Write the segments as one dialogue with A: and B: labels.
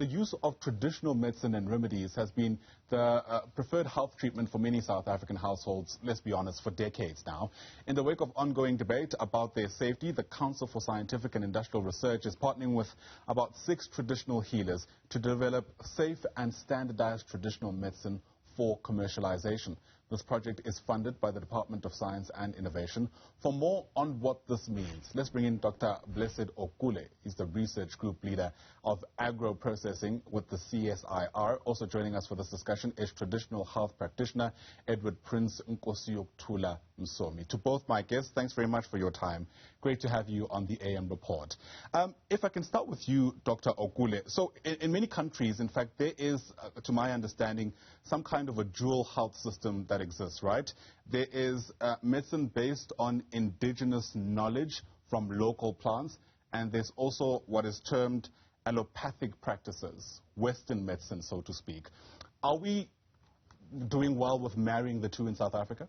A: The use of traditional medicine and remedies has been the preferred health treatment for many South African households, let's be honest, for decades now. In the wake of ongoing debate about their safety, the Council for Scientific and Industrial Research is partnering with about 6 traditional healers to develop safe and standardized traditional medicine for commercialization. This project is funded by the Department of Science and Innovation. For more on what this means, let's bring in Dr. Blessed Okule. He's the research group leader of agro-processing with the CSIR. Also joining us for this discussion is traditional health practitioner Edward Prince Nkosiyokthula Msomi. To both my guests, thanks very much for your time. Great to have you on the AM Report. If I can start with you, Dr. Okule. So in many countries, in fact, there is, to my understanding, some kind of a dual health system that exists, right? There is medicine based on indigenous knowledge from local plants, and there's also what is termed allopathic practices, Western medicine, so to speak. Are we doing well with marrying the two in South Africa?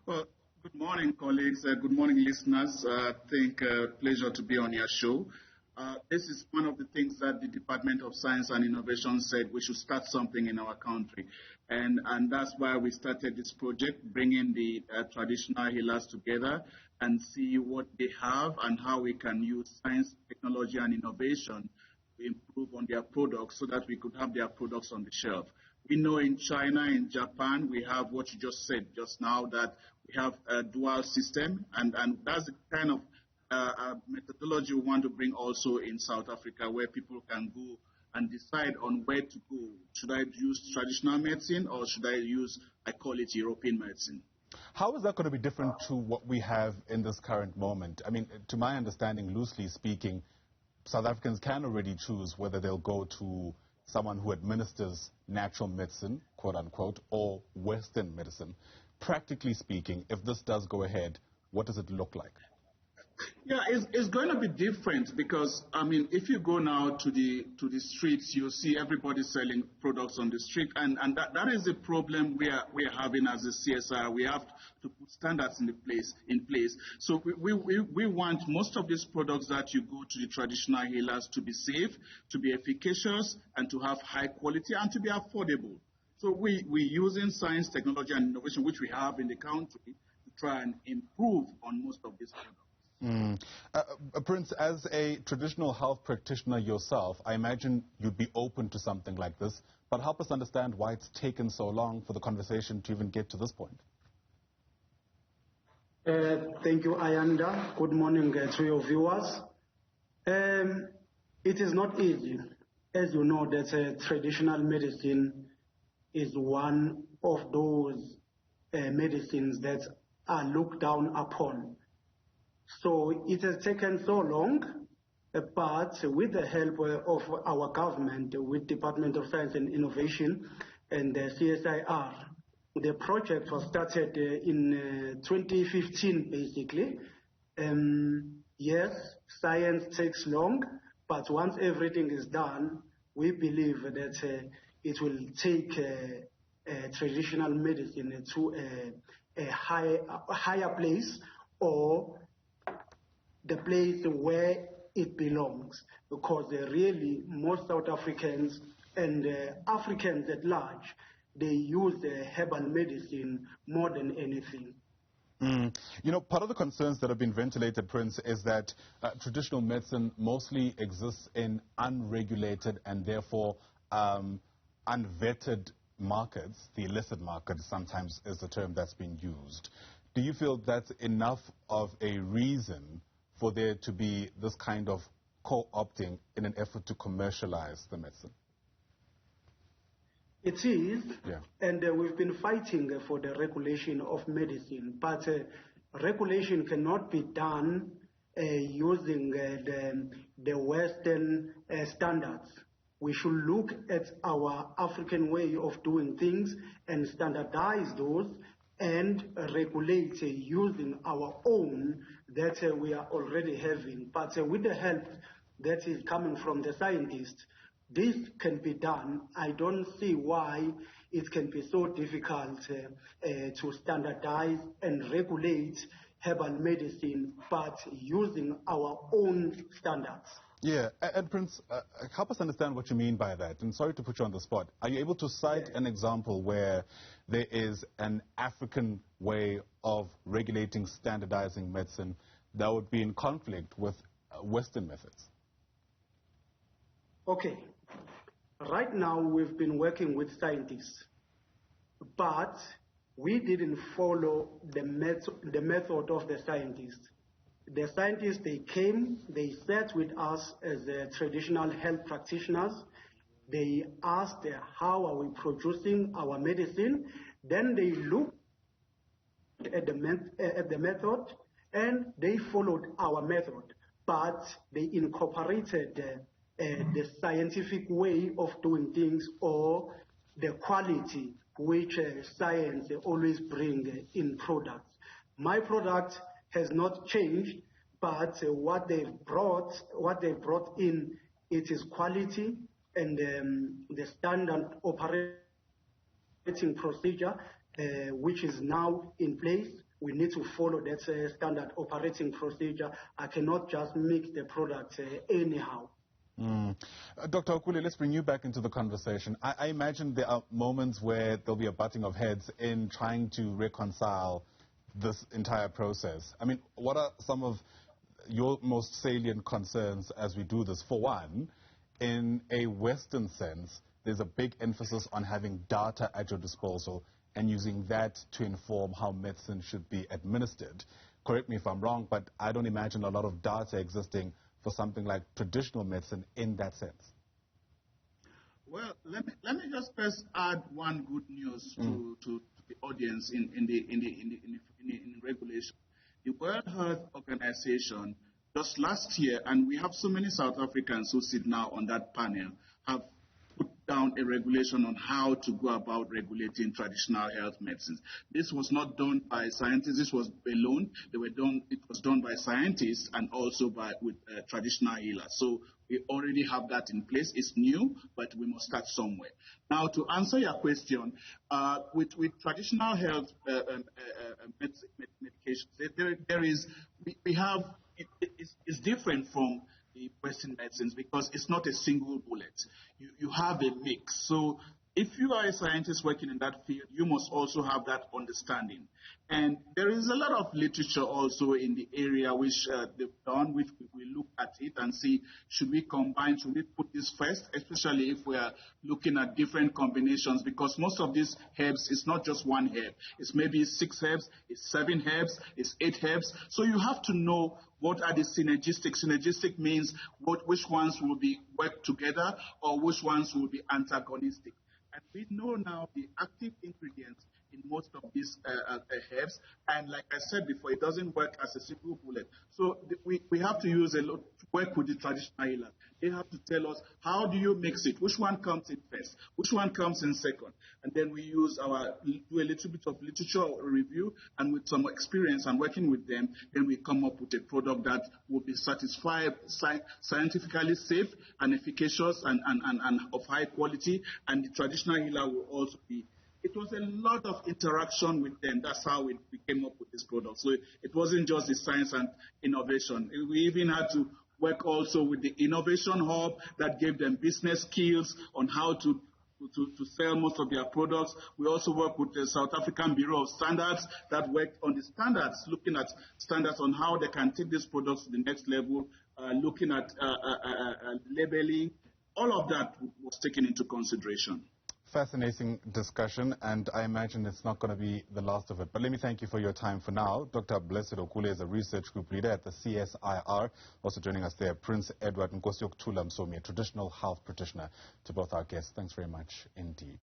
B: Well, good morning, colleagues. Good morning, listeners. I think pleasure to be on your show. This is one of the things that the Department of Science and Innovation said we should start something in our country. And that's why we started this project, bringing the traditional healers together and see what they have and how we can use science, technology, and innovation to improve on their products so that we could have their products on the shelf. We know in China, in Japan, we have what you just said just now, that we have a dual system, and that's the kind of methodology we want to bring also in South Africa, where people can go and decide on where to go. Should I use traditional medicine or should I use, I call it European medicine?
A: How is that going to be different to what we have in this current moment? I mean, to my understanding, loosely speaking, South Africans can already choose whether they'll go to someone who administers natural medicine, quote unquote, or Western medicine. Practically speaking, if this does go ahead, what does it look like?
B: Yeah, it's going to be different because, I mean, if you go now to the streets, you'll see everybody selling products on the street, and that is the problem we are having as a CSIR. We have to put standards in place. So we want most of these products that you go to the traditional healers to be safe, to be efficacious, and to have high quality and to be affordable. So we're using science, technology, and innovation, which we have in the country, to try and improve on most of these products.
A: Prince, as a traditional health practitioner yourself, I imagine you'd be open to something like this, but help us understand why it's taken so long for the conversation to even get to this point.
C: Thank you, Ayanda. Good morning to your viewers. It is not easy. As you know, that traditional medicine is one of those medicines that are looked down upon. So it has taken so long, but with the help of our government, with Department of Science and Innovation and the CSIR, the project was started in 2015, basically. Yes, science takes long, but once everything is done, we believe that it will take traditional medicine to a higher place, or the place where it belongs, because really most South Africans and Africans at large, they use herbal medicine more than anything.
A: You know, part of the concerns that have been ventilated, Prince, is that traditional medicine mostly exists in unregulated and therefore unvetted markets. The illicit market sometimes is the term that's been used. Do you feel that's enough of a reason for there to be this kind of co-opting in an effort to commercialize the medicine?
C: It is, yeah. And we've been fighting for the regulation of medicine, but regulation cannot be done using the Western standards. We should look at our African way of doing things and standardize those and regulate using our own that we are already having. But with the help that is coming from the scientists, this can be done. I don't see why it can be so difficult to standardize and regulate herbal medicine, but using our own standards.
A: Yeah, and Prince, help us understand what you mean by that. And sorry to put you on the spot. Are you able to cite an example where there is an African way of regulating, standardizing medicine that would be in conflict with Western methods?
C: Okay. Right now, we've been working with scientists, but we didn't follow the method of the scientists. The scientists, they came, they sat with us as traditional health practitioners. They asked how are we producing our medicine. Then they looked at the method and they followed our method, but they incorporated the scientific way of doing things or the quality which science always bring in products. My product has not changed, but what they've brought in, it is quality and the standard operating procedure, which is now in place. We need to follow that standard operating procedure. I cannot just mix the product anyhow.
A: Dr. Okule, let's bring you back into the conversation. I imagine there are moments where there'll be a butting of heads in trying to reconcile this entire process. I mean, what are some of your most salient concerns as we do this? For one, in a Western sense, there's a big emphasis on having data at your disposal and using that to inform how medicine should be administered. Correct me if I'm wrong, but I don't imagine a lot of data existing for something like traditional medicine in that sense.
B: Well, let me just first add one good news to the audience in regulation. The World Health Organization just last year, and we have so many South Africans who sit now on that panel, have put down a regulation on how to go about regulating traditional health medicines. This was not done by scientists. This was alone. It was done by scientists and also with traditional healers. So we already have that in place. It's new, but we must start somewhere. Now, to answer your question, with traditional health medications, it's different from the Western medicines because it's not a single bullet. You have a mix. So if you are a scientist working in that field, you must also have that understanding. And there is a lot of literature also in the area which they've done, which we look at it and see, should we combine, should we put this first, especially if we are looking at different combinations, because most of these herbs, it's not just one herb. It's maybe 6 herbs, it's 7 herbs, it's 8 herbs. So you have to know what are the synergistic. Synergistic means which ones will be work together or which ones will be antagonistic. And we know now the active ingredients in most of these herbs. And like I said before, it doesn't work as a single bullet. So we have to use a lot to work with the traditional healers. They have to tell us, how do you mix it? Which one comes in first? Which one comes in second? And then we do a little bit of literature review, and with some experience and working with them, then we come up with a product that will be scientifically safe and efficacious and of high quality, and the traditional healer will also be. It was a lot of interaction with them. That's how we came up with this product. So it wasn't just the science and innovation. We even had to work also with the innovation hub that gave them business skills on how to sell most of their products. We also work with the South African Bureau of Standards that worked on the standards, looking at standards on how they can take these products to the next level, looking at labeling. All of that was taken into consideration.
A: Fascinating discussion, and I imagine it's not going to be the last of it. But let me thank you for your time for now. Dr. Blessed Okule is a research group leader at the CSIR. Also joining us there, Prince Edward Nkosi Okuthula Msomi, a traditional health practitioner. To both our guests, thanks very much indeed.